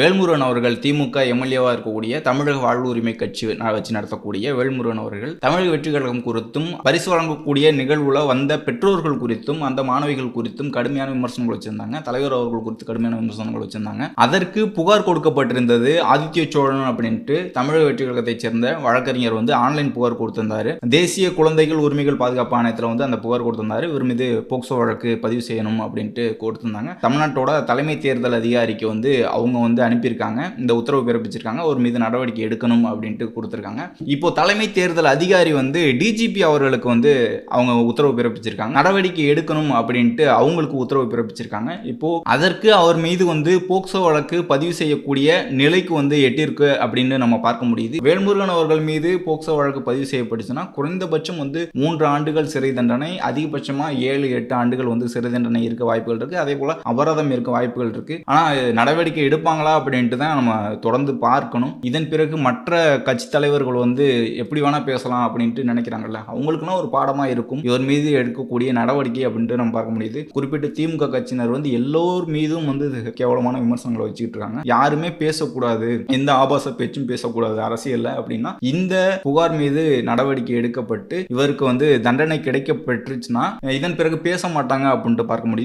வேல்முருகன் அவர்கள் திமுக எம்எல்ஏவா இருக்கக்கூடிய தமிழக வாழ்வு உரிமை கட்சி வச்சு நடத்தக்கூடிய வேல்முருகன் அவர்கள் தமிழக வெற்றி கழகம் குறித்தும் பரிசு வழங்கக்கூடிய நிகழ்வுல வந்த பெற்றோர்கள் குறித்தும் அந்த மாணவிகள் குறித்தும் கடுமையான விமர்சனங்கள் வச்சிருந்தாங்க. தலைவர் அவர்கள் குறித்து கடுமையான விமர்சனங்கள் வச்சிருந்தாங்க. அதற்கு புகார் கொடுக்கப்பட்டிருந்தது. ஆதித்ய சோழன் அப்படின்ட்டு தமிழக வெற்றி கழகத்தைச் சேர்ந்த வழக்கறிஞர் ஆன்லைன் புகார் கொடுத்திருந்தாரு. தேசிய குழந்தைகள் உரிமைகள் பாதுகாப்பு ஆணையத்தில் அந்த புகார் கொடுத்திருந்தாரு. இவர் மீது போக்சோ வழக்கு பதிவு செய்யணும் அப்படின்ட்டு கொடுத்திருந்தாங்க. தமிழ்நாட்டோட தலைமை தேர்தல் அதிகாரிக்கு அவங்க அனுப்பியிருக்காங்க. இந்த உத்தரவு பிறப்பிச்சிருக்காங்க. ஒரு மீது நடவடிக்கை எடுக்கணும் அப்படின்ட்டு கொடுத்திருக்காங்க. இப்போ தலைமை தேர்தல் அதிகாரி டிஜிபி அவர்களுக்கு அவங்க உத்தரவு பிறப்பிச்சிருக்காங்க. நடவடிக்கை எடுக்கணும் அப்படின்ட்டு அவங்களுக்கு உத்தரவு பிறப்பிச்சிருக்காங்க. இப்போ அதற்கு அவர் மீது போக்சோ வழக்கு பதிவு செய்யக்கூடிய நிலைக்கு எட்டிருக்கு அப்படின்னு நம்ம பார்க்க முடியுது. வேல்முருகன் அவர்கள் மீது போக்சோ வழக்கு பதிவு செய்யப்பட்டுச்சுன்னா குறைந்தபட்சம் 3 ஆண்டுகள் சிறை தண்டனை, அதிகபட்சமா 7-8 ஆண்டுகள் சிறை தண்டனை இருக்க வாய்ப்புகள் இருக்கு. அதே போல அபராதம் இருக்க வாய்ப்புகள் இருக்கு. ஆனா நடவடிக்கை எடுப்பாங்களா அப்படின்ட்டு தான் நம்ம தொடர்ந்து பார்க்கணும். இதன் பிறகு மற்ற கட்சி தலைவர்கள் எப்படி வேணா பேசலாம் அப்படின்ட்டு நினைக்கிறாங்கல்ல, அவங்களுக்குன்னா ஒரு பாடமா இருக்கும் இவர் மீது எடுக்கக்கூடிய நடவடிக்கை அப்படின்ட்டு நம்ம பார்க்க முடியுது. குறிப்பிட்ட திமுக கட்சியினர் எல்லோர் மீதும் கேவலமான விமர்சனங்களை வச்சுக்கிட்டு இருக்காங்க. யாருமே பேசக்கூடாது, எந்த ஆபாச பேச்சும் பேசக்கூடாது அரசியல்ல அப்படின்னா இந்த புகார் மீது நடவடிக்கை எடுக்கப்பட்டு இவருக்கு தண்டனை கிடைக்கப்பட்டுச்சுன்னா இதன் பிறகு பேச மாட்டாங்க அப்படின்ட்டு பார்க்க முடியுது.